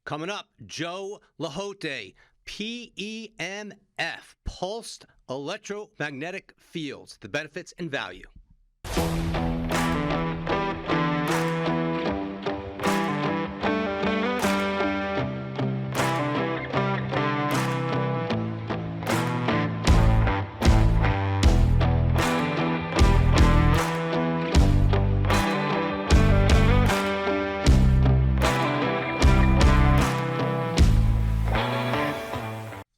Coming up, Joe LeHotay, PEMF, Pulsed Electromagnetic Fields, the benefits and value.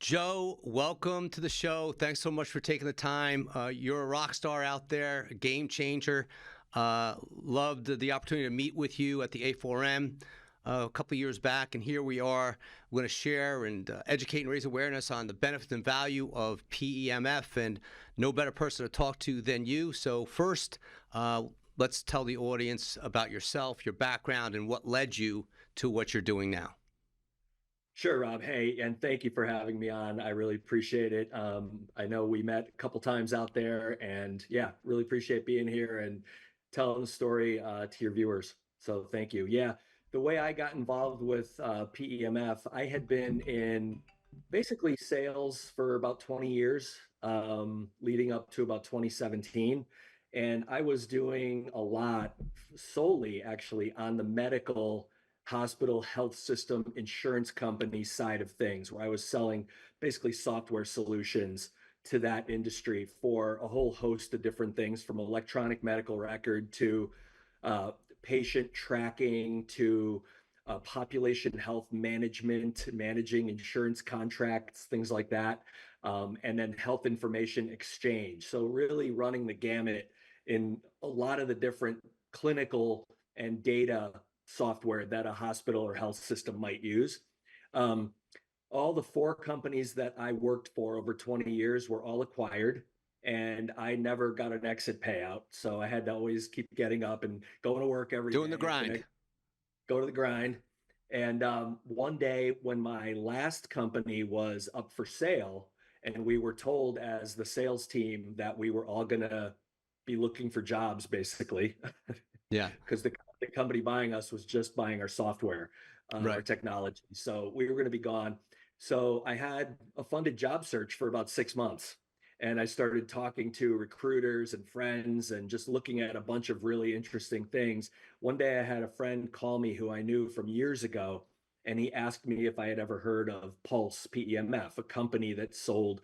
Joe, welcome to the show. Thanks so much for taking the time. You're a rock star out there, a game changer. Loved the opportunity to meet with you at the A4M a couple of years back, and here we are. We're going to share and educate and raise awareness on the benefits and value of PEMF, and no better person to talk to than you. So first, let's tell the audience about yourself, your background, and what led you to what you're doing now. Sure, Rob. Hey, and thank you for having me on. I really appreciate it. I know we met a couple times out there, and yeah, really appreciate being here and telling the story to your viewers. So thank you. Yeah, the way I got involved with PEMF, I had been in basically sales for about 20 years, leading up to about 2017. And I was doing a lot solely actually on the medical hospital health system insurance company side of things, where I was selling basically software solutions to that industry for a whole host of different things, from electronic medical record to patient tracking to population health management, managing insurance contracts, things like that, and then health information exchange. So really running the gamut in a lot of the different clinical and data software that a hospital or health system might use. All the four companies that I worked for over 20 years were all acquired, and I never got an exit payout. So I had to always keep getting up and going to work every day. Doing the grind. Go to the grind. And one day when my last company was up for sale, and we were told as the sales team that we were all going to be looking for jobs, basically. Yeah. Because the company buying us was just buying our software, our technology. So we were going to be gone. So I had a funded job search for about 6 months. And I started talking to recruiters and friends and just looking at a bunch of really interesting things. One day I had a friend call me who I knew from years ago, and he asked me if I had ever heard of Pulse PEMF, a company that sold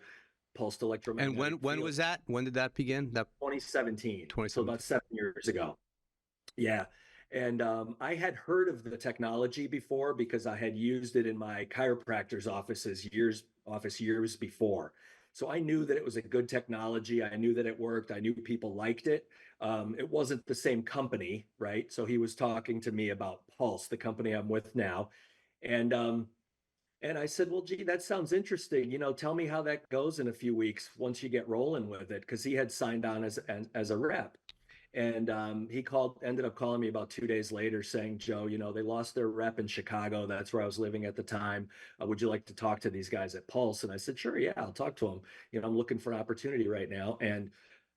pulsed electromagnetic. And when was that? When did that begin? 2017. 2017. So about 7 years ago. Yeah. And I had heard of the technology before because I had used it in my chiropractor's offices years before. So I knew that it was a good technology. I knew that it worked. I knew people liked it. It wasn't the same company, right? So he was talking to me about Pulse, the company I'm with now. And I said, well, gee, that sounds interesting. Tell me how that goes in a few weeks once you get rolling with it, because he had signed on as a rep. And he ended up calling me about 2 days later saying, Joe, they lost their rep in Chicago. That's where I was living at the time. Would you like to talk to these guys at Pulse? And I said, sure, yeah, I'll talk to them. I'm looking for an opportunity right now. And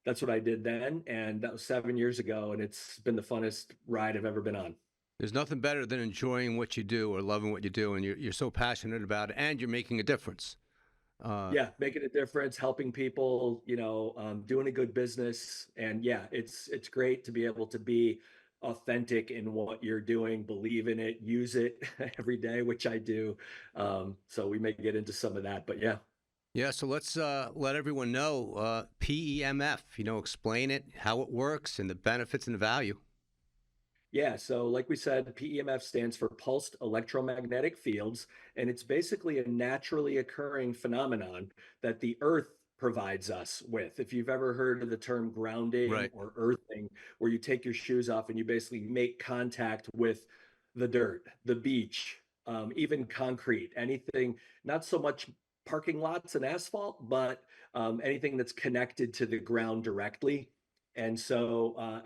that's what I did then. And that was 7 years ago. And it's been the funnest ride I've ever been on. There's nothing better than enjoying what you do or loving what you do, and you're so passionate about it, and you're making a difference. Yeah, making a difference, helping people, doing a good business. And yeah, it's great to be able to be authentic in what you're doing, believe in it, use it every day, which I do. So we may get into some of that, but yeah. Yeah, so let's let everyone know PEMF, explain it, how it works, and the benefits and the value. Yeah, so like we said, PEMF stands for Pulsed Electromagnetic Fields, and it's basically a naturally occurring phenomenon that the Earth provides us with. If you've ever heard of the term grounding or earthing, where you take your shoes off and you basically make contact with the dirt, the beach, even concrete, anything, not so much parking lots and asphalt, but anything that's connected to the ground directly. And so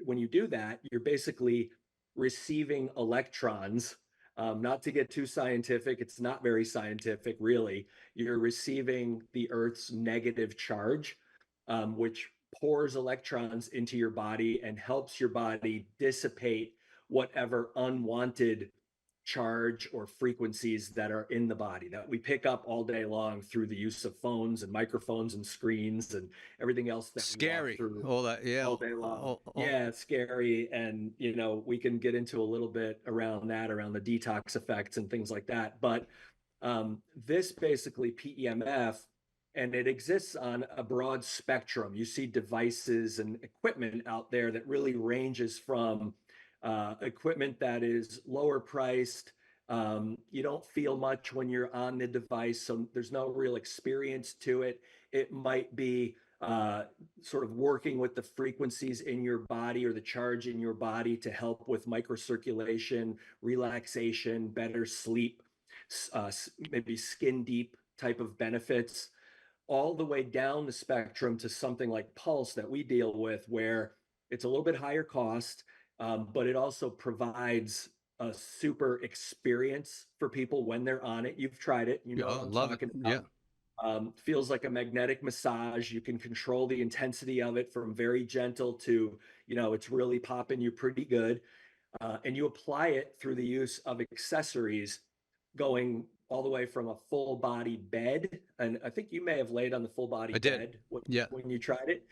when you do that, you're basically receiving electrons. Not to get too scientific, it's not very scientific, really. You're receiving the Earth's negative charge, which pours electrons into your body and helps your body dissipate whatever unwanted charge or frequencies that are in the body that we pick up all day long through the use of phones and microphones and screens and everything else that we walk Scary. through All that. Yeah. all day long. Yeah, it's scary. And, we can get into a little bit around that, around the detox effects and things like that. But this basically PEMF, and it exists on a broad spectrum. You see devices and equipment out there that really ranges from equipment that is lower priced. You don't feel much when you're on the device, so there's no real experience to it. It might be sort of working with the frequencies in your body or the charge in your body to help with microcirculation, relaxation, better sleep, maybe skin deep type of benefits, all the way down the spectrum to something like Pulse that we deal with, where it's a little bit higher cost, but it also provides a super experience for people when they're on it. You've tried it, you know Yeah, what I'm love it. talking Yeah. about. Feels like a magnetic massage. You can control the intensity of it from very gentle to, it's really popping you pretty good. And you apply it through the use of accessories, going all the way from a full body bed. And I think you may have laid on the full body I did. bed Yeah. when you tried it.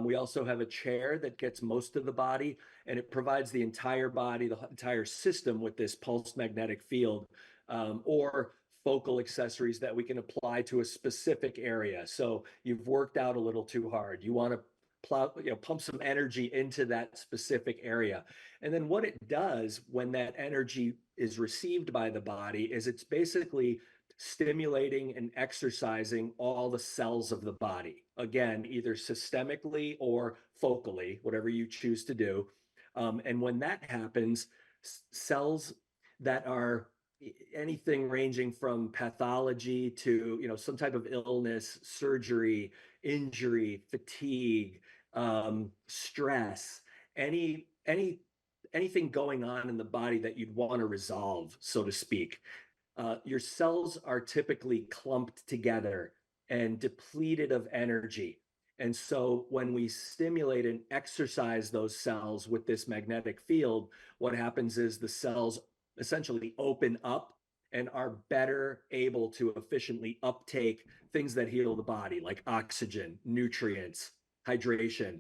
We also have a chair that gets most of the body, and it provides the entire body, the entire system with this pulse magnetic field, or focal accessories that we can apply to a specific area. So you've worked out a little too hard. You want to pump some energy into that specific area. And then what it does when that energy is received by the body is it's basically stimulating and exercising all the cells of the body. Again, either systemically or focally, whatever you choose to do. And when that happens, cells that are anything ranging from pathology to some type of illness, surgery, injury, fatigue, stress, anything going on in the body that you'd want to resolve, so to speak. Your cells are typically clumped together and depleted of energy. And so when we stimulate and exercise those cells with this magnetic field, what happens is the cells essentially open up and are better able to efficiently uptake things that heal the body, like oxygen, nutrients, hydration,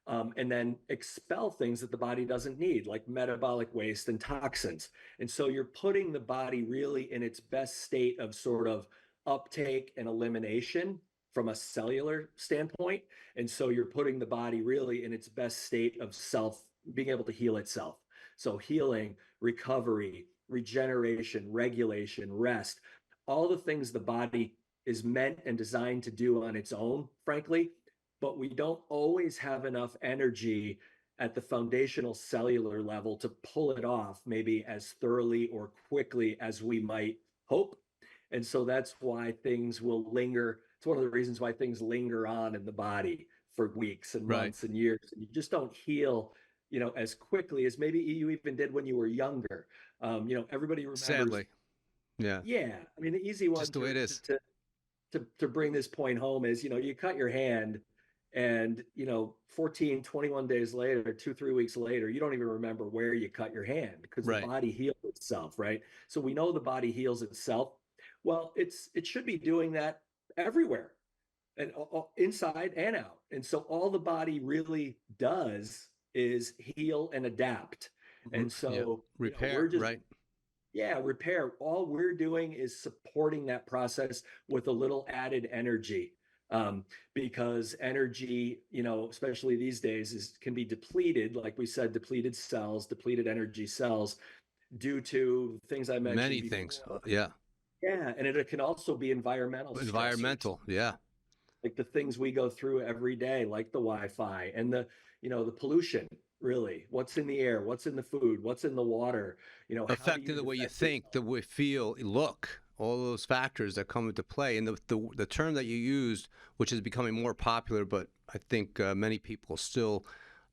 and then expel things that the body doesn't need, like metabolic waste and toxins. And so you're putting the body really in its best state of sort of uptake and elimination from a cellular standpoint. And so you're putting the body really in its best state of being able to heal itself. So healing, recovery, regeneration, regulation, rest, all the things the body is meant and designed to do on its own, frankly, but we don't always have enough energy at the foundational cellular level to pull it off maybe as thoroughly or quickly as we might hope. And so that's why things will linger. It's one of the reasons why things linger on in the body for weeks and months and years. And you just don't heal, as quickly as maybe you even did when you were younger. Everybody remembers. Sadly. Yeah. Yeah. I mean, the easy one just the way it is. To bring this point home is, you cut your hand and, 14, 21 days later, 2-3 weeks later, you don't even remember where you cut your hand because the body heals itself, right? So we know the body heals itself. Well, it should be doing that everywhere and inside and out. And so all the body really does is heal and adapt. And so repair, right? Yeah, repair. All we're doing is supporting that process with a little added energy, because energy, especially these days, can be depleted. Like we said, depleted cells, depleted energy cells, due to things I mentioned. Many things, yeah. Yeah, and it can also be environmental. Environmental, yeah. Like the things we go through every day, like the Wi-Fi and the pollution. Really, what's in the air, what's in the food, what's in the water, affecting the way you think, the way you feel, look, all those factors that come into play. And the term that you used, which is becoming more popular, but I think many people still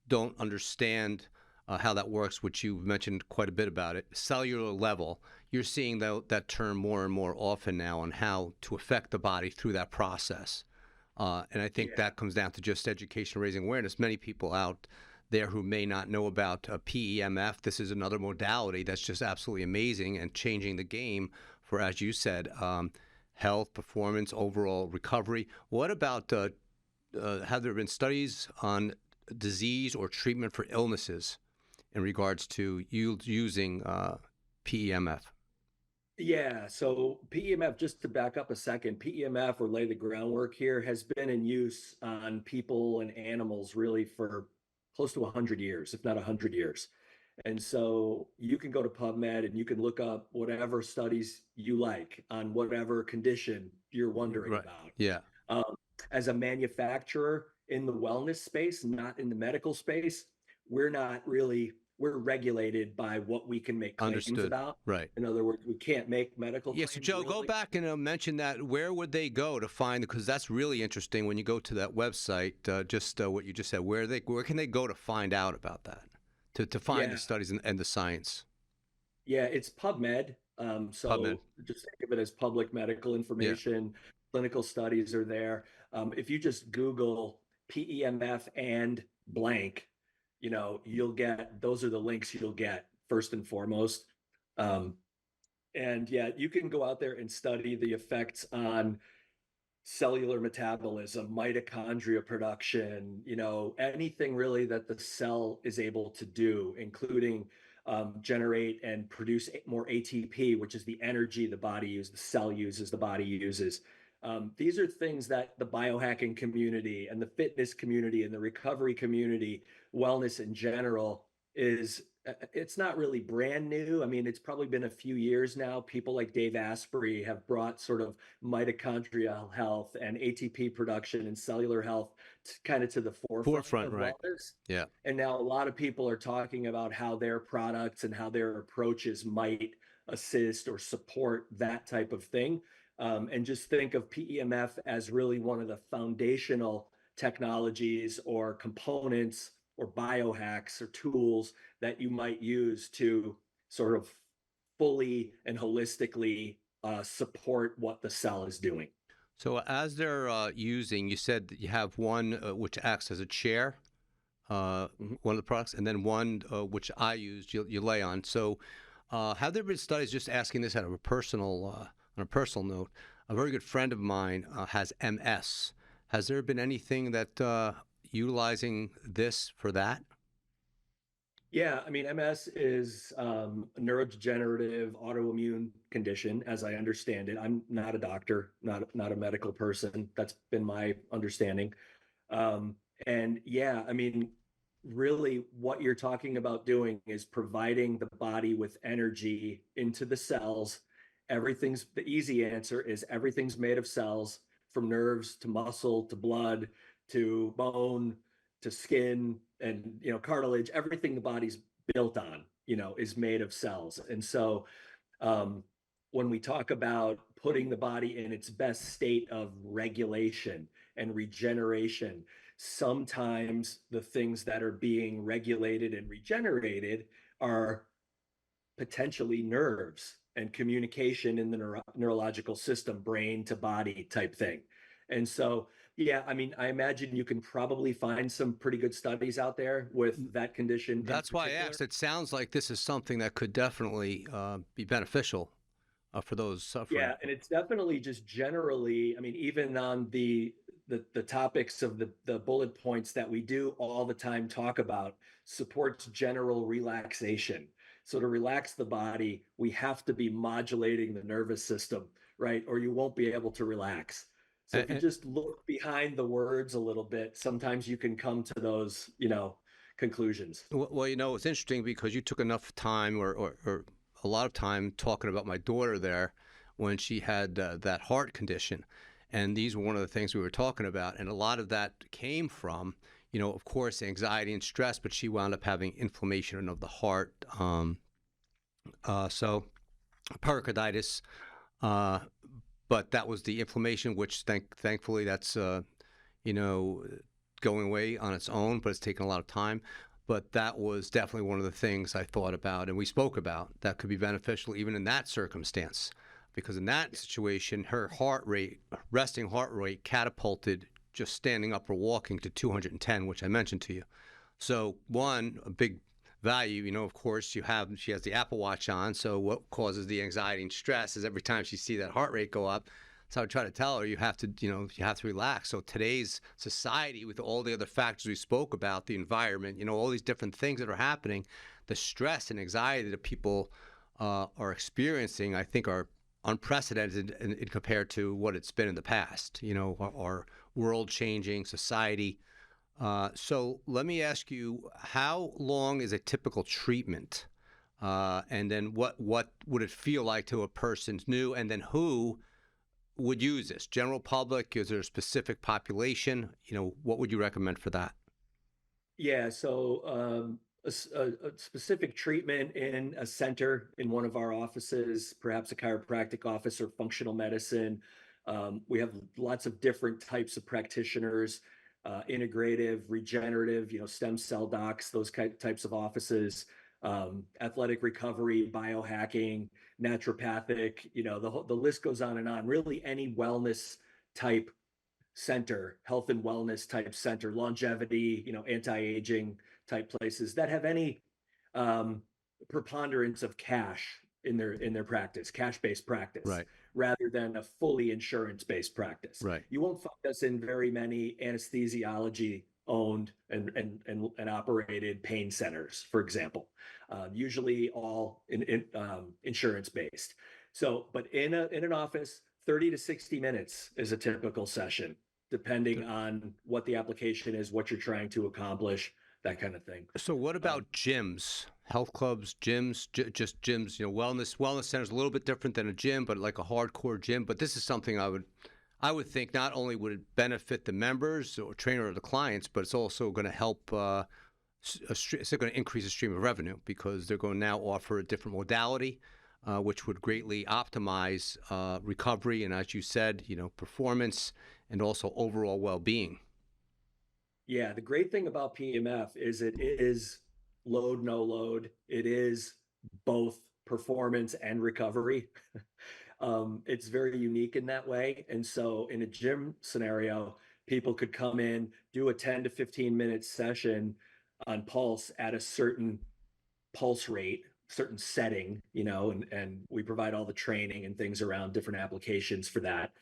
don't understand how that works, which you mentioned quite a bit about it, cellular level. You're seeing that term more and more often now on how to affect the body through that process. And I think that comes down to just education, raising awareness. Many people out there who may not know about PEMF. This is another modality that's just absolutely amazing and changing the game for, as you said, health, performance, overall recovery. What about, have there been studies on disease or treatment for illnesses in regards to using PEMF? Yeah, so PEMF, just to back up a second, PEMF, or lay the groundwork here, has been in use on people and animals really for close to 100 years, if not 100 years. And so you can go to PubMed and you can look up whatever studies you like on whatever condition you're wondering Right. about. Yeah. Um, as a manufacturer in the wellness space, not in the medical space, we're not really, we're regulated by what we can make claims Understood. about. Right. In other words, we can't make medical Yeah, so claims Joe, go really. back and mention that. Where would they go to find? Because that's really interesting when you go to that website. What you just said. Where can they go to find out about that? To find Yeah, the studies and the science. yeah, it's PubMed. PubMed. So just think of it as public medical Yeah. information. Clinical studies are there. If you just Google PEMF and blank, you'll get, those are the links you'll get first and foremost. Um, and yeah, you can go out there and study the effects on cellular metabolism, mitochondria production, anything really that the cell is able to do, including generate and produce more ATP, which is the energy the body uses, the cell uses, the body uses. These are things that the biohacking community and the fitness community and the recovery community, wellness in general, it's not really brand new. I mean, it's probably been a few years now. People like Dave Asprey have brought sort of mitochondrial health and ATP production and cellular health kind of to the forefront of Right. wellness. Yeah. And now a lot of people are talking about how their products and how their approaches might assist or support that type of thing. And just think of PEMF as really one of the foundational technologies or components or biohacks or tools that you might use to sort of fully and holistically support what the cell is doing. So as they're using, you said that you have one which acts as a chair, Mhm. one of the products, and then one which I used, you lay on. So have there been studies, just asking this out of a personal, on a personal note, a very good friend of mine has MS. Has there been anything that utilizing this for that? Yeah, I mean, MS is a neurodegenerative autoimmune condition, as I understand it. I'm not a doctor, not a medical person. That's been my understanding. Um, and yeah, I mean, really, what you're talking about doing is providing the body with energy into the cells. The easy answer is everything's made of cells, from nerves to muscle to blood to bone to skin and cartilage. Everything the body's built on is made of cells. And so um, when we talk about putting the body in its best state of regulation and regeneration, sometimes the things that are being regulated and regenerated are potentially nerves and communication in the neurological system, brain to body type thing. And so, yeah, I mean, I imagine you can probably find some pretty good studies out there with that condition in That's why I particular. asked. It sounds like this is something that could definitely be beneficial for those suffering. Yeah, and it's definitely just generally, I mean, even on the topics of the bullet points that we do all the time talk about, supports general relaxation. So to relax the body, we have to be modulating the nervous system, right? Or you won't be able to relax. So if you And, just look behind the words a little bit, sometimes you can come to those, conclusions. well, it's interesting because you took enough time or a lot of time talking about my daughter there when she had that heart condition. And these were one of the things we were talking about. And a lot of that came from, of course, anxiety and stress, but she wound up having inflammation of the heart. So pericarditis, uh, but that was the inflammation, which thankfully that's, you know, going away on its own, but it's taken a lot of time. But that was definitely one of the things I thought about and we spoke about that could be beneficial even in that circumstance. Because in that situation, her heart rate, resting heart rate, catapulted just standing up or walking to 210, which I mentioned to you. So one, a big value, of course, she has the Apple Watch on. So what causes the anxiety and stress is every time she sees that heart rate go up. So I try to tell her, you have to relax. So today's society, with all the other factors we spoke about, the environment, all these different things that are happening, the stress and anxiety that people are experiencing, I think are unprecedented in compared to what it's been in the past. Our world changing, society. So let me ask you, how long is a typical treatment? And then what would it feel like to a person new? And then who would use this? General public? Is there a specific population? What would you recommend for that? Yeah, so a specific treatment in a center in one of our offices, perhaps a chiropractic office or functional medicine. We have lots of different types of practitioners, integrative, regenerative, stem cell docs, those types of offices, athletic recovery, biohacking, naturopathic, the list goes on and on. Really, any wellness type center, health and wellness type center, longevity, anti-aging type places that have any um, preponderance of cash in their practice, cash-based practice, Right, rather than a fully insurance-based practice. right. You won't find us in very many anesthesiology owned and operated pain centers, for example. Usually all insurance based. So, but in an office, 30 to 60 minutes is a typical session, depending on what the application is, what you're trying to accomplish, that kind of thing. So what Um, about gyms, health clubs, gyms, just gyms? Wellness centers a little bit different than a gym, but like a hardcore gym. But this is something I would think not only would it benefit the members or trainer or the clients, but it's also going to help. It's going to increase the stream of revenue because they're going to now offer a different modality, which would greatly optimize recovery and, as you said, performance and also overall well-being. Yeah, the great thing about PEMF is it is load, no load. It is both performance and recovery. It's very unique in that way. And so in a gym scenario, people could come in, do a 10 to 15-minute session on pulse at a certain pulse rate, certain setting, and we provide all the training and things around different applications for that,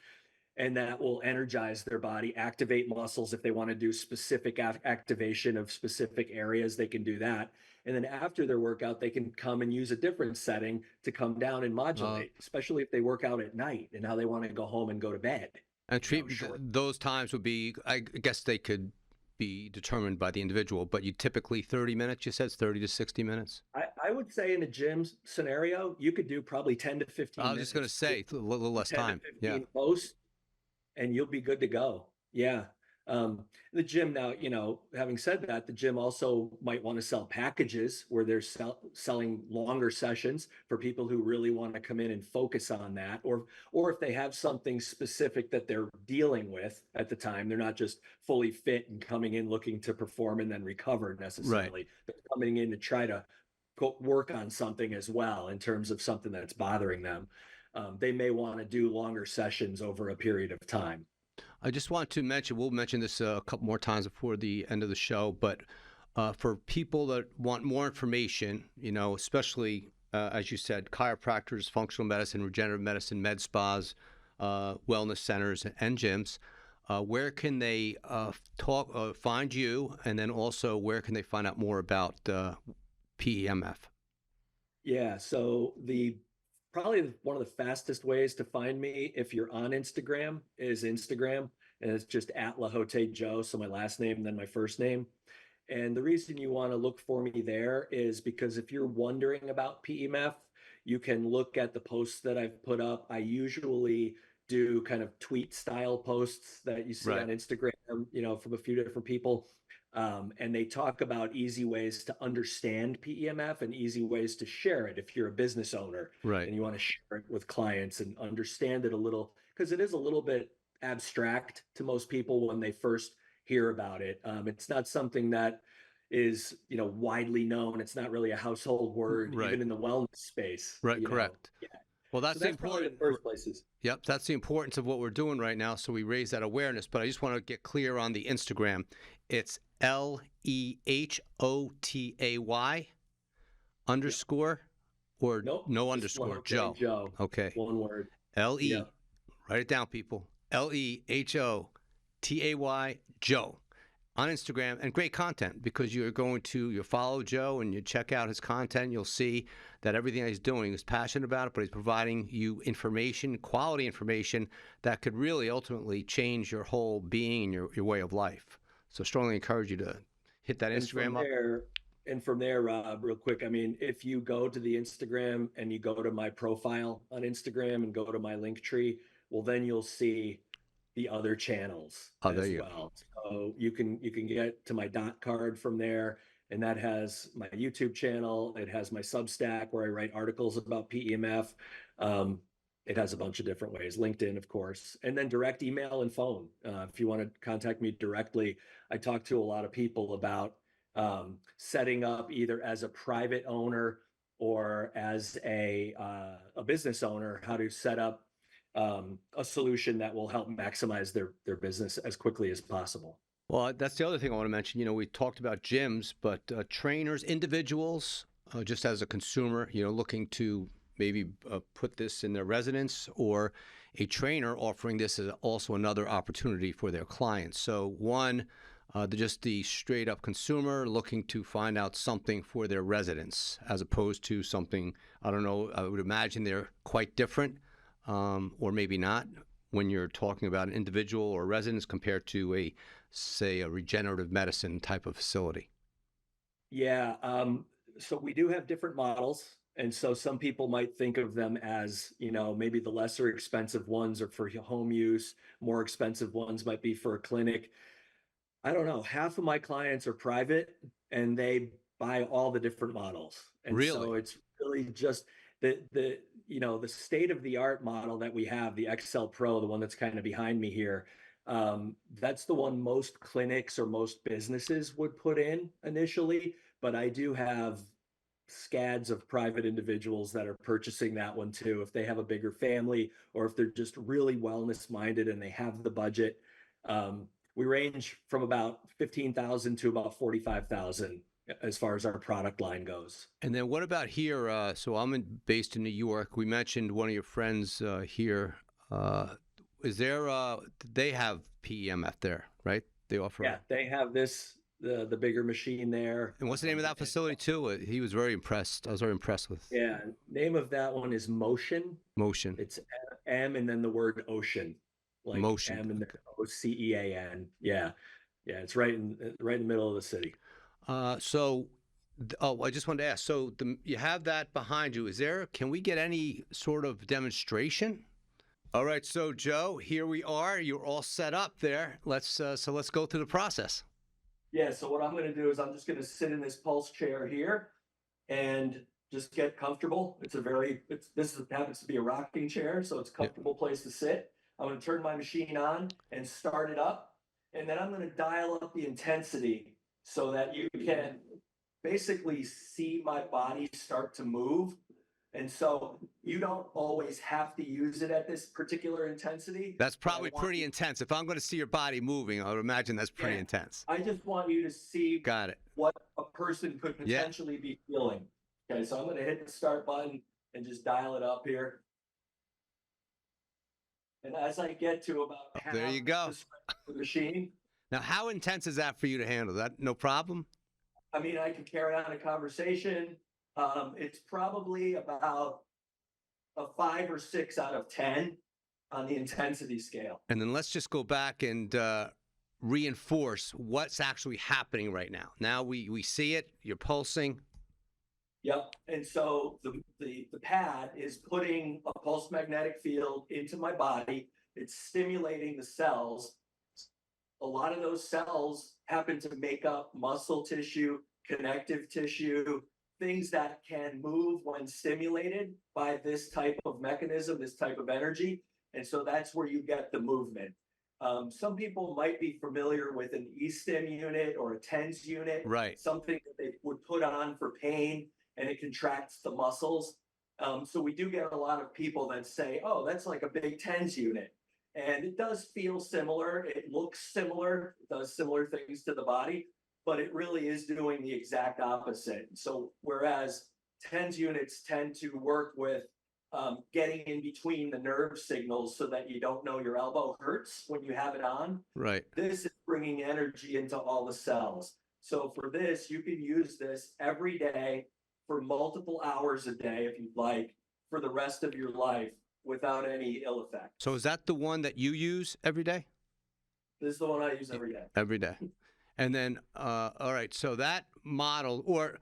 and that will energize their body, activate muscles. If they want to do specific activation of specific areas, they can do that. And then after their workout, they can come and use a different setting to come down and Uh, modulate, especially if they work out at night and now they want to go home and go to bed, and treatment, short. those times would be, I guess they could be determined by the individual, but you typically 30 minutes, you said it's 30 to 60 minutes? I would say in a gym scenario, you could do probably 10 to I 15 was just going to minutes, say a little less 10 to time. Yeah. 15 post, and you'll be good to go. Yeah. The gym now, having said that, the gym also might want to sell packages where they're selling longer sessions for people who really want to come in and focus on that, or if they have something specific that they're dealing with at the time, they're not just fully fit and coming in looking to perform and then recover Right. necessarily. They're coming in to try to work on something as well in terms of something that's bothering them. They may want to do longer sessions over a period of time. I just want to mention, we'll mention this a couple more times before the end of the show, but for people that want more information, especially, as you said, chiropractors, functional medicine, regenerative medicine, med spas, wellness centers, and gyms, where can they find you? And then also, where can they find out more about PEMF? Yeah, so the probably one of the fastest ways to find me if you're on Instagram is Instagram, and it's just at LeHotay Joe, so my last name and then my first name. And the reason you want to look for me there is because if you're wondering about PEMF, you can look at the posts that I've put up. I usually do kind of tweet style posts that you see Right. on Instagram, from a few different people. And they talk about easy ways to understand PEMF and easy ways to share it if you're a business owner Right. and you want to share it with clients and understand it a little, because it is a little bit abstract to most people when they first hear about it. It's not something that is, widely known. It's not really a household word, Right. even in the wellness space, Right. Correct. Yeah. Well, So that's the that's probably important. the first places. Yep, that's the importance of what we're doing right now. So we raise that awareness. But I just want to get clear on the Instagram. It's LEHOTAY underscore or Nope. no Just underscore? LeHotay, Joe. Joe. Okay. One word. LE. Yep. Write it down, people. LEHOTAY Joe on Instagram, and great content because you follow Joe and you check out his content. You'll see that everything that he's doing, he's passionate about it, but he's providing you information, quality information that could really ultimately change your whole being and your way of life. So strongly encourage you to hit that Instagram up. And from there, Rob, real quick, I mean, if you go to the Instagram and you go to my profile on Instagram and go to my link tree, well, then you'll see the other channels There as you go. well. So you can get to my dot card from there, and that has my YouTube channel. It has my Substack where I write articles about PEMF. It has a bunch of different ways, LinkedIn, of course, and then direct email and phone. If you want to contact me directly, I talk to a lot of people about setting up either as a private owner or as a business owner, how to set up a solution that will help maximize their business as quickly as possible. Well, that's the other thing I want to mention. We talked about gyms, but trainers, individuals, just as a consumer, looking to maybe put this in their residence, or a trainer offering this as also another opportunity for their clients. So one, just the straight up consumer looking to find out something for their residents, as opposed to something, I don't know, I would imagine they're quite different, or maybe not, when you're talking about an individual or residents compared to say a regenerative medicine type of facility. Yeah. So we do have different models. And so some people might think of them as, maybe the lesser expensive ones are for home use, more expensive ones might be for a clinic. I don't know. Half of my clients are private and they buy all the different models. And Really? so it's really just the state of the art model that we have, the XL Pro, the one that's kind of behind me here. That's the one most clinics or most businesses would put in initially, but I do have scads of private individuals that are purchasing that one too, if they have a bigger family or if they're just really wellness minded and they have the budget. We range from about 15,000 to about 45,000 as far as our product line goes. And then what about here? So I'm based in New York. We mentioned one of your friends here. Is there? They have PEMF there, right? They offer. Yeah, they have the bigger machine there. And what's the name of that facility too? He was very impressed. I was very impressed with. Yeah, name of that one is Motion. Motion. It's M and then the word ocean, like Motion. M and then OCEAN. Yeah, it's right in the middle of the city. I just wanted to ask. So you have that behind you. Can we get any sort of demonstration? All right. So Joe, here we are. You're all set up there. Let's go through the process. Yeah. So what I'm going to do is I'm just going to sit in this pulse chair here and just get comfortable. This happens to be a rocking chair, so it's a comfortable place to sit. I'm going to turn my machine on and start it up, and then I'm going to dial up the intensity so that you can basically see my body start to move. And so you don't always have to use it at this particular intensity. That's probably pretty intense. If I'm going to see your body moving, I would imagine that's pretty intense. I just want you to see what a person could potentially be feeling. Okay, so I'm going to hit the start button and just dial it up here. And as I get to about half there you go. The machine. Now, how intense is that for you to handle? That no problem? I mean, I can carry on a conversation. It's probably about a 5 or 6 out of 10 on the intensity scale. And then let's just go back and reinforce what's actually happening right now. Now we see it. You're pulsing. Yep. And so the pad is putting a pulse magnetic field into my body. It's stimulating the cells. A lot of those cells happen to make up muscle tissue, connective tissue, things that can move when stimulated by this type of mechanism, this type of energy. And so that's where you get the movement. Some people might be familiar with an E-stim unit or a TENS unit, right? Something that they would put on for pain, and it contracts the muscles. So we do get a lot of people that say, oh, that's like a big TENS unit. And it does feel similar. It looks similar. It does similar things to the body. but it really is doing the exact opposite. So whereas TENS units tend to work with getting in between the nerve signals so that you don't know your elbow hurts when you have it on, Right. this is bringing energy into all the cells. So for this, you can use this every day for multiple hours a day, if you'd like, for the rest of your life without any ill effects. So is that the one that you use every day? This is the one I use every day. Every day. And then, all right, so that model, or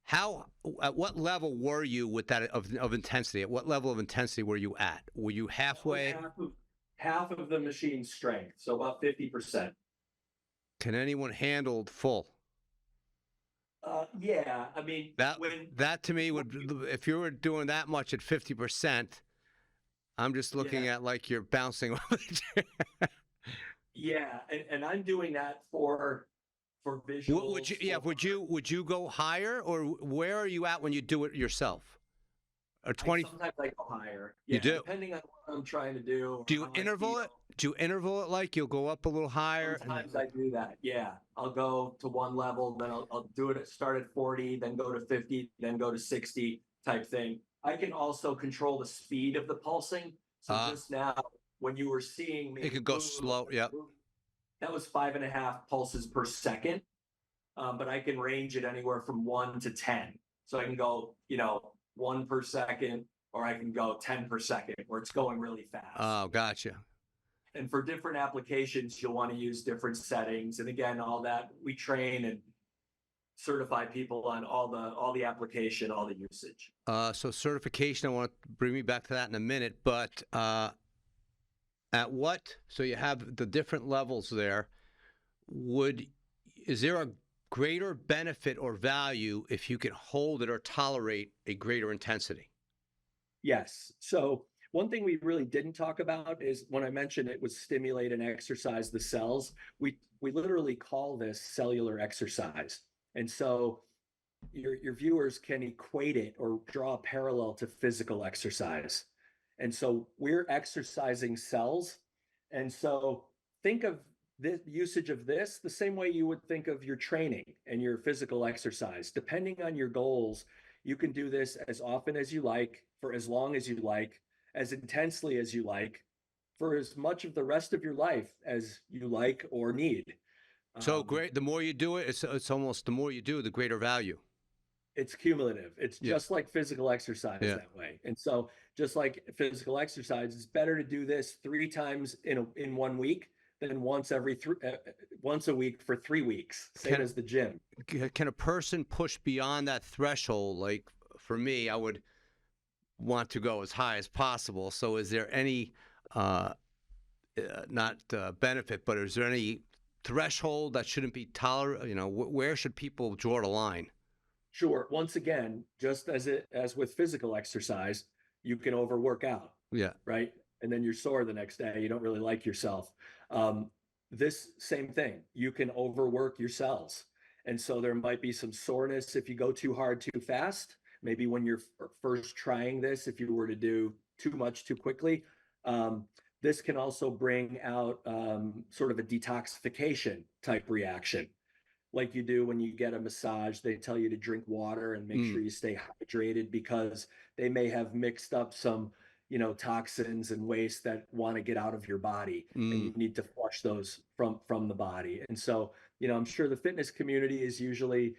at what level were you with that of intensity? At what level of intensity were you at? Were you halfway? Half of the machine's strength, so about 50%. Can anyone handle full? Yeah, I mean, that to me would, if you were doing that much at 50%, I'm just looking at like you're bouncing over the chair. Yeah, and I'm doing that for visuals. Would you go higher, or where are you at when you do it yourself? Or 20? Sometimes I go higher. You do, depending on what I'm trying to do. Do you interval it? Do you interval it like you'll go up a little higher? Sometimes I do that. Yeah, I'll go to one level, then I'll do it. Start at 40, then go to 50, then go to 60 type thing. I can also control the speed of the pulsing. So just now, when you were seeing me, it could go slow. Yeah, that was 5.5 pulses per second. But I can range it anywhere from 1 to 10. So I can go, 1 per second, or I can go 10 per second, where it's going really fast. Oh, gotcha. And for different applications, you'll want to use different settings. And again, all that we train and certify people on all the application, all the usage. So certification, I want to bring me back to that in a minute, but so you have the different levels there. Is there a greater benefit or value if you can hold it or tolerate a greater intensity? Yes. So one thing we really didn't talk about is when I mentioned it would stimulate and exercise the cells, we literally call this cellular exercise. And so your viewers can equate it or draw a parallel to physical exercise. And so we're exercising cells. And so think of the usage of this the same way you would think of your training and your physical exercise. Depending on your goals, you can do this as often as you like, for as long as you like, as intensely as you like, for as much of the rest of your life as you like or need. So great. The more you do it, it's almost the more you do, the greater value. It's cumulative. It's just like physical exercise that way. And so just like physical exercise, it's better to do this 3 times in 1 week than once a week for 3 weeks, same as the gym. Can a person push beyond that threshold? Like for me, I would want to go as high as possible. So is there any, not benefit, but is there any threshold that shouldn't be tolerated? Where should people draw the line? Sure. Once again, just as with physical exercise, you can overwork out. Yeah. Right. And then you're sore the next day. You don't really like yourself. This same thing, you can overwork your cells. And so there might be some soreness if you go too hard, too fast. Maybe when you're first trying this, if you were to do too much too quickly. This can also bring out sort of a detoxification type reaction. Like you do when you get a massage, they tell you to drink water and make sure you stay hydrated because they may have mixed up some toxins and waste that want to get out of your body, and you need to flush those from the body. And so, I'm sure the fitness community is usually,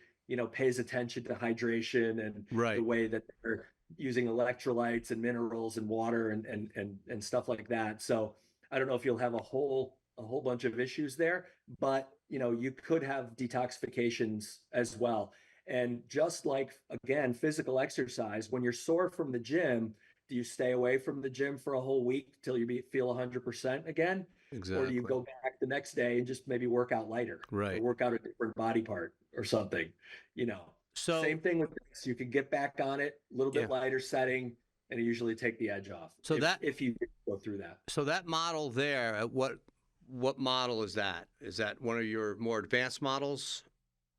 pays attention to hydration and the way that they're using electrolytes and minerals and water and stuff like that. So I don't know if you'll have a whole bunch of issues there, but you could have detoxifications as well. And just like, again, physical exercise, when you're sore from the gym, do you stay away from the gym for a whole week till you feel 100% again? Exactly. Or do you go back the next day and just maybe work out lighter? Right. Or work out a different body part or something, So same thing with this. You can get back on it, a little bit lighter setting, and usually take the edge off. So if you go through that. So that model there, what model is that? Is that one of your more advanced models?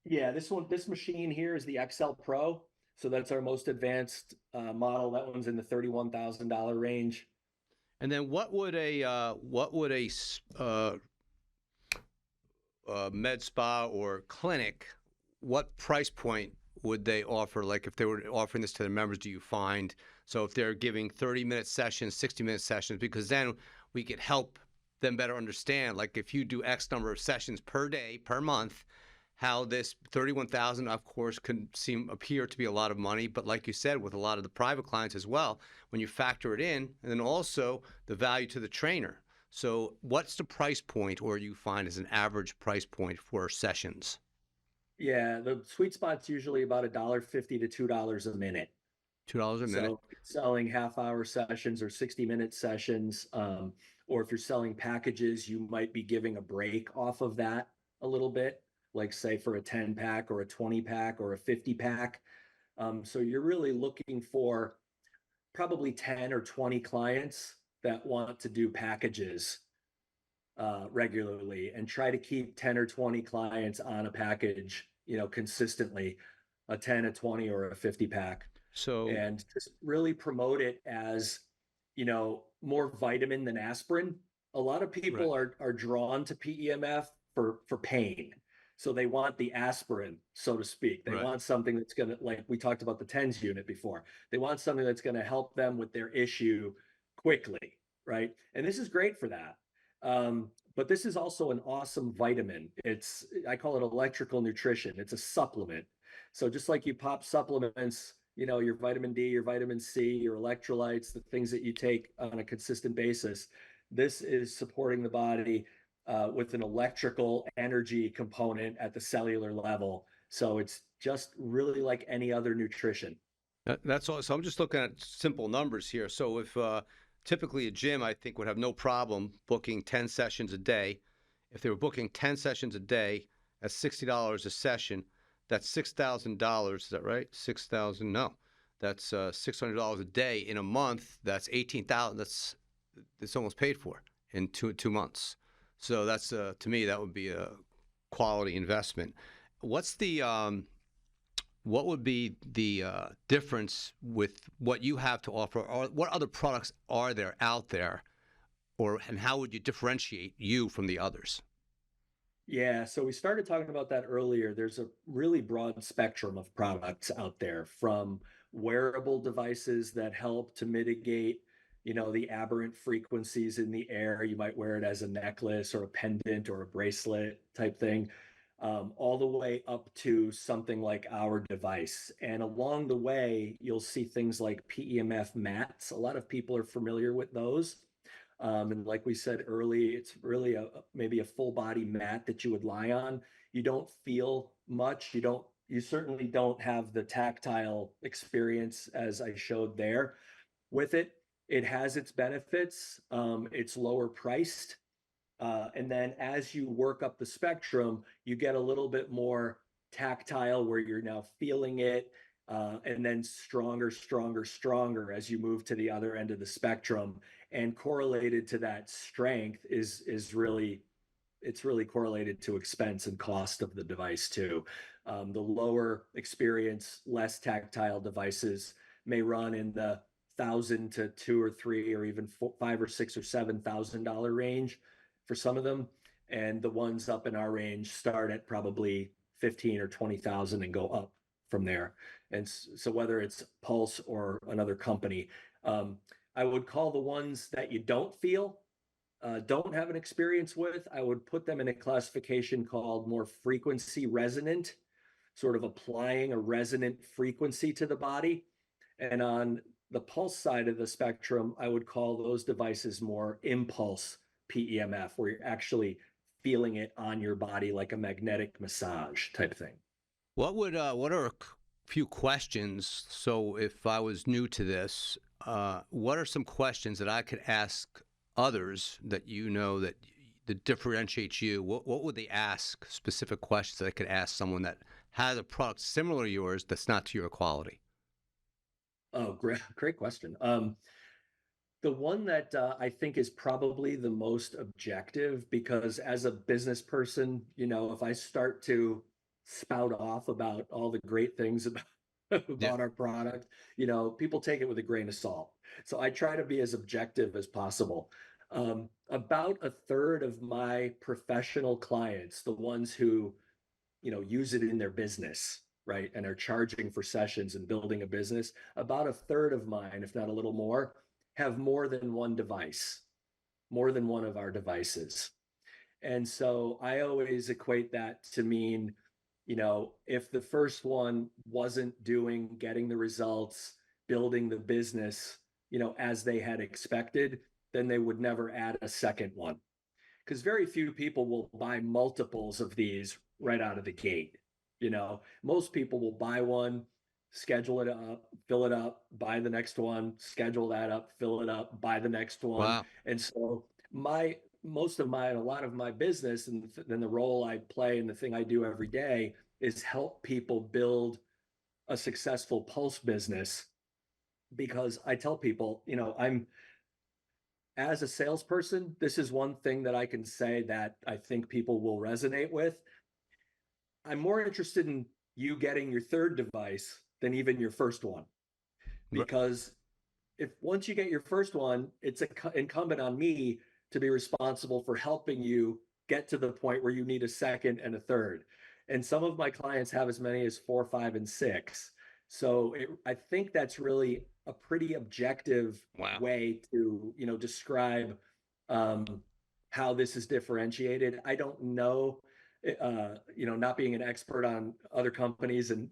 Yeah, this machine here is the XL Pro. So that's our most advanced model. That one's in the $31,000 range. And then what would a med spa or clinic what price point would they offer? Like if they were offering this to their members, do you find, so if they're giving 30-minute sessions, 60-minute sessions, because then we could help them better understand, like if you do X number of sessions per day, per month, how this 31,000, of course, can appear to be a lot of money, but like you said, with a lot of the private clients as well, when you factor it in, and then also the value to the trainer. So what's the price point, or you find as an average price point for sessions? Yeah, the sweet spot's usually about $1.50 to $2 a minute. $2 a minute. So selling half-hour sessions or 60-minute sessions, or if you're selling packages, you might be giving a break off of that a little bit, like say for a 10 pack or a 20 pack or a 50 pack. So you're really looking for probably 10 or 20 clients that want to do packages regularly, and try to keep 10 or 20 clients on a package, consistently, a 10, a 20, or a 50 pack, So, and just really promote it as, more vitamin than aspirin. A lot of right, people are drawn to PEMF for pain. So they want the aspirin, so to speak. They right. want something that's going to, like we talked about the TENS unit before. They want something that's going to help them with their issue quickly, right? And this is great for that. But this is also an awesome vitamin. I call it electrical nutrition. It's a supplement. So just like you pop supplements, your vitamin D, your vitamin C, your electrolytes, the things that you take on a consistent basis, this is supporting the body with an electrical energy component at the cellular level. So it's just really like any other nutrition. That's all. So I'm just looking at simple numbers here. So if typically a gym, I think, would have no problem booking 10 sessions a day. If they were booking 10 sessions a day at $60 a session, that's $6,000. Is that right? 6,000? No, that's $600 a day in a month. That's 18,000. It's almost paid for in two months. So that's to me that would be a quality investment. What's the what would be the difference with what you have to offer, or what other products are there out there, and how would you differentiate you from the others? Yeah, so we started talking about that earlier. There's a really broad spectrum of products out there, from wearable devices that help to mitigate, the aberrant frequencies in the air. You might wear it as a necklace or a pendant or a bracelet type thing, all the way up to something like our device. And along the way, you'll see things like PEMF mats. A lot of people are familiar with those. And like we said early, it's really maybe a full body mat that you would lie on. You don't feel much. You certainly don't have the tactile experience as I showed there with it. It has its benefits. It's lower priced. And then as you work up the spectrum, you get a little bit more tactile where you're now feeling it, and then stronger, stronger, stronger as you move to the other end of the spectrum. And correlated to that strength is really, it's really correlated to expense and cost of the device too. The lower experience, less tactile devices may run in the thousand to two or three or even five or six or $7,000 range for some of them, and the ones up in our range start at probably 15 or 20,000 and go up from there. And so whether it's Pulse or another company, I would call the ones that you don't feel, don't have an experience with, I would put them in a classification called more frequency resonant, sort of applying a resonant frequency to the body. And on the pulse side of the spectrum, I would call those devices more impulse PEMF, where you're actually feeling it on your body like a magnetic massage type thing. What are a few questions? So if I was new to this, what are some questions that I could ask others that that differentiates you? What would they ask? Specific questions that I could ask someone that has a product similar to yours that's not to your quality. Oh, great question. The one that I think is probably the most objective, because as a business person, if I start to spout off about all the great things about, Yeah. about our product, people take it with a grain of salt. So I try to be as objective as possible. About a third of my professional clients, the ones who use it in their business, right? And are charging for sessions and building a business, about a third of mine, if not a little more, have more than one device, more than one of our devices. And so I always equate that to mean, if the first one wasn't getting the results, building the business, as they had expected, then they would never add a second one. Because very few people will buy multiples of these right out of the gate. Most people will buy one, schedule it up, fill it up, buy the next one, schedule that up, fill it up, buy the next one. Wow. And so a lot of my business and then the role I play and the thing I do every day is help people build a successful pulse business. Because I tell people, as a salesperson, this is one thing that I can say that I think people will resonate with. I'm more interested in you getting your third device than even your first one. Because if once you get your first one, it's incumbent on me to be responsible for helping you get to the point where you need a second and a third. And some of my clients have as many as 4, 5, and 6. So I think that's really a pretty objective way to, describe how this is differentiated. I don't know, not being an expert on other companies and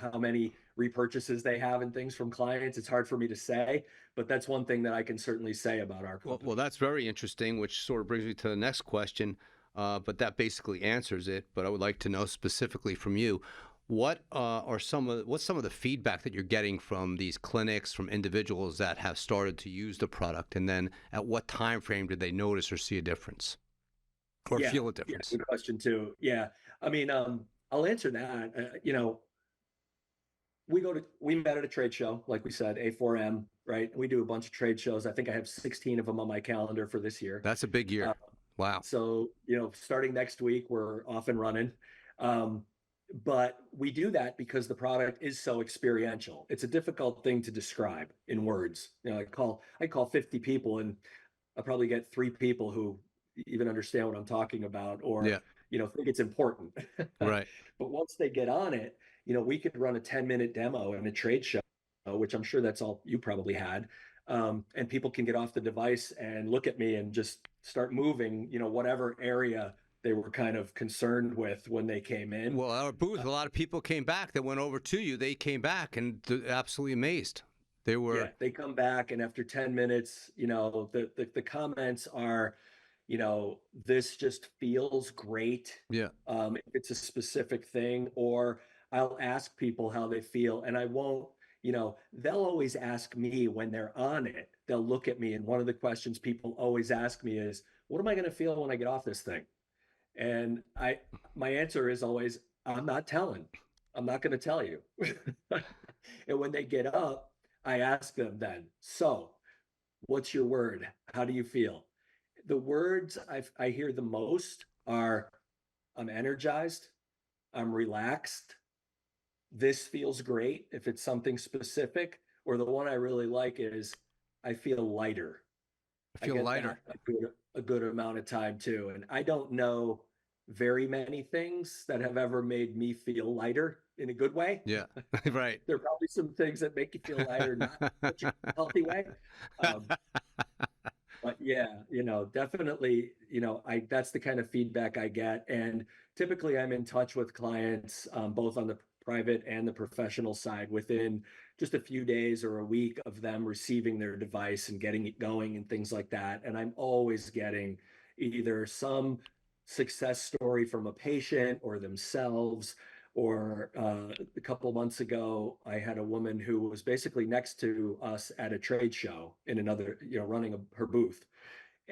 how many repurchases they have and things from clients, it's hard for me to say, but that's one thing that I can certainly say about our company. Well, that's very interesting, which sort of brings me to the next question, but that basically answers it. But I would like to know specifically from you, what's some of the feedback that you're getting from these clinics, from individuals that have started to use the product, and then at what time frame did they notice or see a difference? Or feel a difference? Yeah, good question too. Yeah, I mean, I'll answer that. We met at a trade show, like we said, A4M, right? We do a bunch of trade shows. I think I have 16 of them on my calendar for this year. That's a big year. Wow. So, starting next week, we're off and running. But we do that because the product is so experiential. It's a difficult thing to describe in words. I call 50 people and I probably get 3 people who even understand what I'm talking about or, think it's important. Right. But once they get on it, we could run a 10-minute demo in a trade show, which I'm sure that's all you probably had. And people can get off the device and look at me and just start moving, whatever area they were kind of concerned with when they came in. Well, our booth, a lot of people came back that went over to you. They came back and absolutely amazed. They were. Yeah, they come back, and after 10 minutes, the comments are, this just feels great. Yeah. If it's a specific thing, or I'll ask people how they feel, and I won't, they'll always ask me when they're on it. They'll look at me, and one of the questions people always ask me is, what am I going to feel when I get off this thing? And my answer is always, I'm not telling. I'm not going to tell you. And when they get up, I ask them then, so what's your word? How do you feel? The words I hear the most are, I'm energized, I'm relaxed, this feels great if it's something specific, or the one I really like is, I feel lighter. I feel lighter. A good amount of time too. And I don't know very many things that have ever made me feel lighter in a good way. Yeah, right. There are probably some things that make you feel lighter, not such a healthy way. But yeah, definitely, that's the kind of feedback I get. And typically I'm in touch with clients, both on the private and the professional side within just a few days or a week of them receiving their device and getting it going and things like that. And I'm always getting either some success story from a patient or themselves, or a couple of months ago, I had a woman who was basically next to us at a trade show in another, running her booth.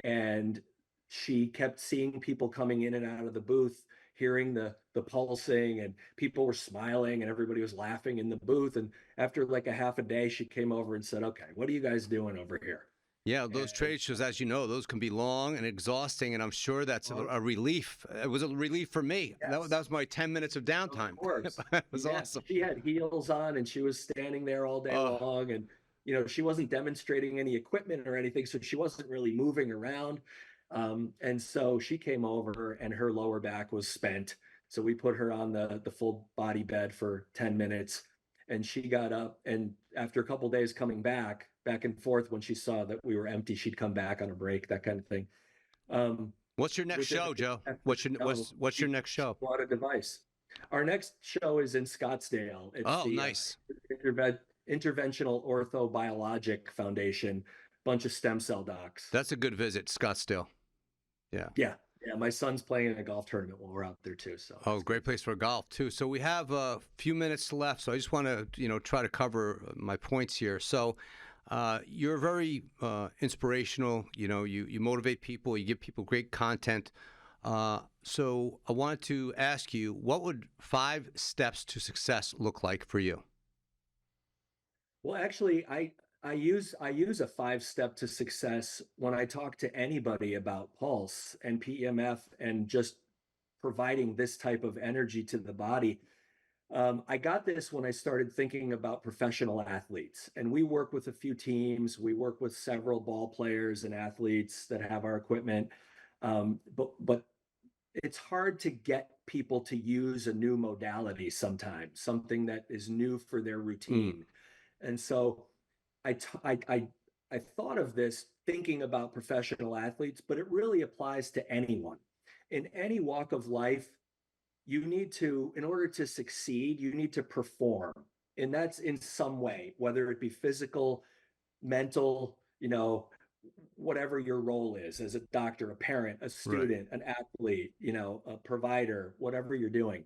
And she kept seeing people coming in and out of the booth, hearing the pulsing, and people were smiling and everybody was laughing in the booth. And after like a half a day, she came over and said, okay, what are you guys doing over here? Yeah, those trade shows, as you know, those can be long and exhausting, and I'm sure that's a relief. It was a relief for me. Yes. That was my 10 minutes of downtime. Of course. It was awesome. She had heels on, and she was standing there all day long, and she wasn't demonstrating any equipment or anything, so she wasn't really moving around. And so she came over, and her lower back was spent. So we put her on the full body bed for 10 minutes, and she got up, and after a couple of days coming back and forth, when she saw that we were empty, she'd come back on a break, that kind of thing. What's your next Within show, Joe? after What's your the show, what's your next she show? bought a device. Our next show is in Scottsdale. It's Oh, the nice. Interventional Orthobiologic Foundation, bunch of stem cell docs. That's a good visit, Scottsdale. Yeah. Yeah. Yeah. My son's playing in a golf tournament while we're out there too. So Oh, great place for golf too. So we have a few minutes left. So I just want to, try to cover my points here. So you're very inspirational. You motivate people. You give people great content. So I wanted to ask you, what would 5 steps to success look like for you? Well, actually, I use a 5 step to success when I talk to anybody about pulse and PEMF and just providing this type of energy to the body. I got this when I started thinking about professional athletes, and we work with a few teams. We work with several ball players and athletes that have our equipment, but it's hard to get people to use a new modality sometimes, something that is new for their routine. And so I, t- I thought of this thinking about professional athletes, but it really applies to anyone in any walk of life. You need to, in order to succeed, you need to perform. And that's in some way, whether it be physical, mental, whatever your role is as a doctor, a parent, a Right. student, an athlete, a provider, whatever you're doing.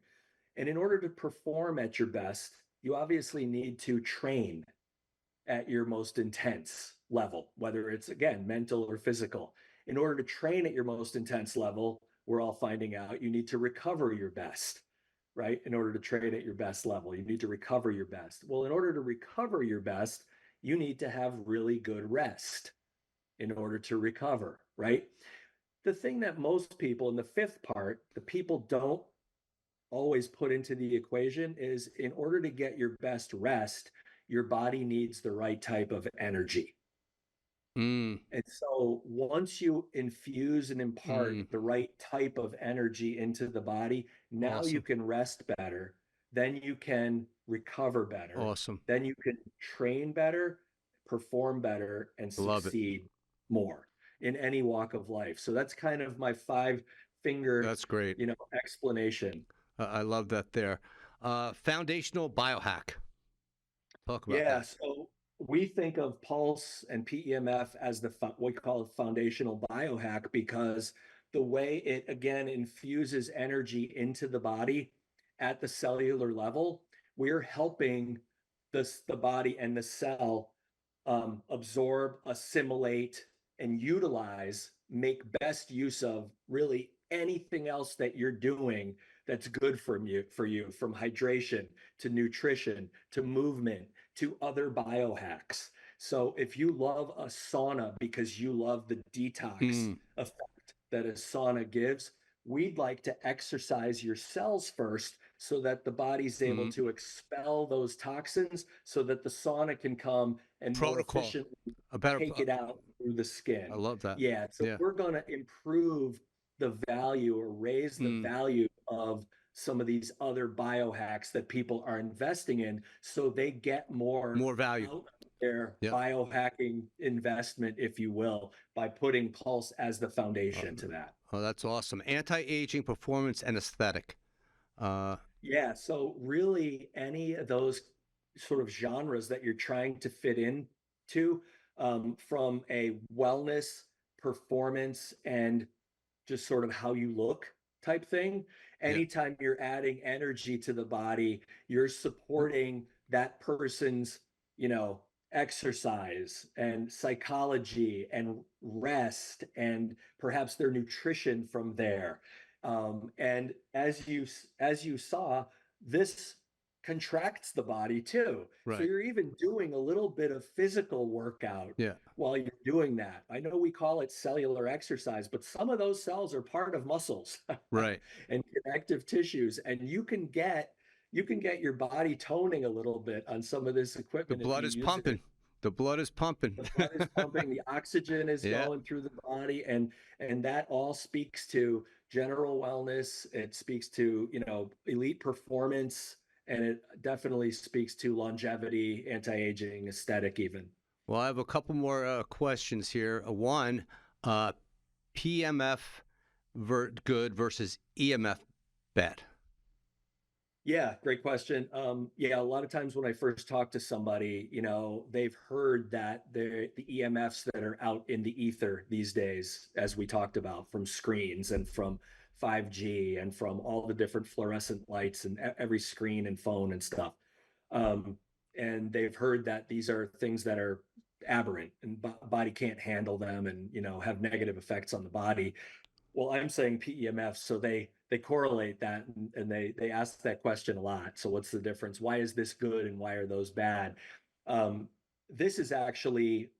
And in order to perform at your best, you obviously need to train at your most intense level, whether it's, again, mental or physical. In order to train at your most intense level, we're all finding out you need to recover your best, right? In order to train at your best level, you need to recover your best. Well, in order to recover your best, you need to have really good rest in order to recover, right? The thing that most people, in the 5th part, the people don't always put into the equation is, in order to get your best rest, your body needs the right type of energy. Mm, And so once you infuse and impart mm, the right type of energy into the body, now you awesome. can rest better. Then you can recover better. Awesome. Then you can train better, perform better, and I love it. succeed more in any walk of life. So that's kind of my 5 finger, That's great. explanation. I love that there. Foundational biohack. Talk about Yeah, that. so we think of pulse and PEMF as what we call a foundational biohack, because the way it, again, infuses energy into the body at the cellular level, we're helping the body and the cell absorb, assimilate, and utilize, make best use of really anything else that you're doing that's good for you, from hydration to nutrition to movement to other biohacks. So if you love a sauna because you love the detox Mm, effect that a sauna gives, we'd like to exercise your cells first so that the body's able mm. to expel those toxins so that the sauna can come and more Protocol. efficiently A better. take it out through the I skin. love that. Yeah, so Yeah. we're going to improve the value or raise the Mm, value of some of these other biohacks that people are investing in so they get more more value. out of their Yeah. biohacking investment, if you will, by putting pulse as the foundation to that. Oh, that's awesome. Anti-aging, performance, and aesthetic. Uh, Yeah, so really any of those sort of genres that you're trying to fit into, from a wellness, performance, and just sort of how you look type thing. yeah. Anytime you're adding energy to the body, you're supporting that person's, exercise and psychology and rest and perhaps their nutrition from there. And as you saw, this contracts the body too. So Right. you're even doing a little bit of physical workout Yeah. while you're doing that. I know we call it cellular exercise, but some of those cells are part of muscles Right. and connective tissues, and you can get your body toning a little bit on some of this The equipment if blood you is use it pumping. The blood is pumping. The blood is pumping, the oxygen is Yeah. going through the body, and that all speaks to general wellness. It speaks to, elite performance, and it definitely speaks to longevity, anti-aging, aesthetic even. Well, I have a couple more questions here. One, PMF good versus EMF bad. Yeah, great question. Yeah, a lot of times when I first talk to somebody, they've heard that the EMFs that are out in the ether these days, as we talked about, from screens and from 5G and from all the different fluorescent lights and every screen and phone and stuff. Um, and they've heard that these are things that are aberrant and body can't handle them and, have negative effects on the body. Well, I'm saying PEMF, so they correlate that and they ask that question a lot. So what's the difference? Why is this good and why are those bad? This is actually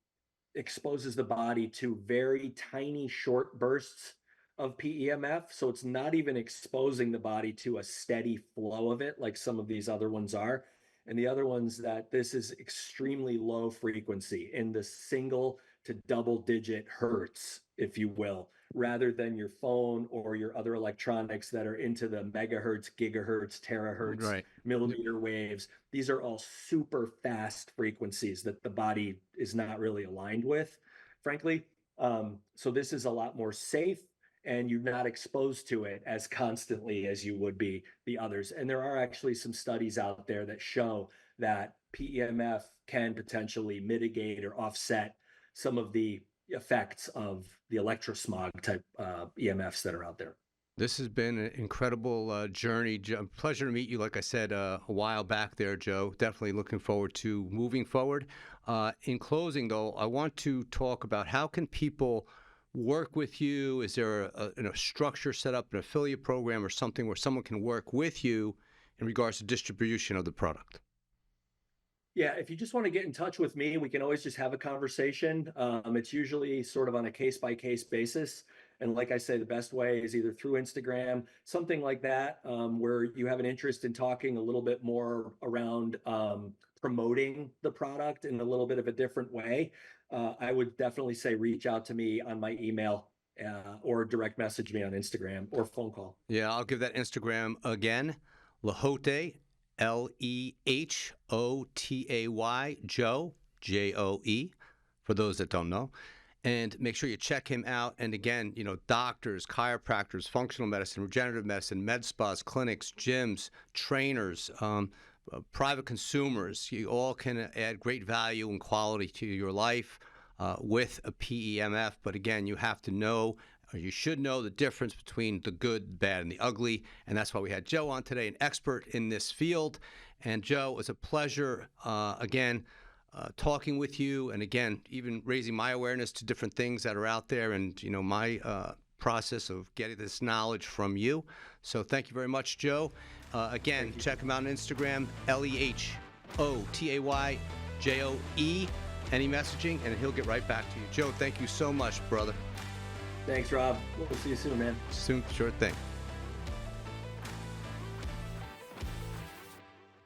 exposes the body to very tiny short bursts of PEMF. So it's not even exposing the body to a steady flow of it like some of these other ones are. And the other ones that this is extremely low frequency in the single to double digit hertz, if you will, rather than your phone or your other electronics that are into the megahertz, gigahertz, terahertz, Right. millimeter waves. These are all super fast frequencies that the body is not really aligned with, frankly. So this is a lot more safe and you're not exposed to it as constantly as you would be the others. And there are actually some studies out there that show that PEMF can potentially mitigate or offset some of the effects of the electrosmog type EMFs that are out there. This has been an incredible journey. Pleasure to meet you, like I said, a while back there, Joe. Definitely looking forward to moving forward. In closing, though, I want to talk about how can people work with you? Is there a structure set up, an affiliate program or something where someone can work with you in regards to distribution of the product? Yeah, if you just want to get in touch with me, we can always just have a conversation. It's usually sort of on a case-by-case basis. And like I say, the best way is either through Instagram, something like that, where you have an interest in talking a little bit more around promoting the product in a little bit of a different way. I would definitely say reach out to me on my email or direct message me on Instagram or phone call. Yeah, I'll give that Instagram again. LeHotay, LeHotay, Joe, Joe, for those that don't know. And make sure you check him out. And again, doctors, chiropractors, functional medicine, regenerative medicine, med spas, clinics, gyms, trainers, private consumers, you all can add great value and quality to your life with a PEMF. But again, you have to know, or you should know, the difference between the good, the bad, and the ugly. And that's why we had Joe on today, an expert in this field. And Joe, it was a pleasure, again, talking with you. And again, even raising my awareness to different things that are out there and, my process of getting this knowledge from you. So thank you very much, Joe. Again, check him out on Instagram, LeHotay, any messaging, and he'll get right back to you. Joe, thank you so much, brother. Thanks, Rob. We'll see you soon, man. Soon, sure thing.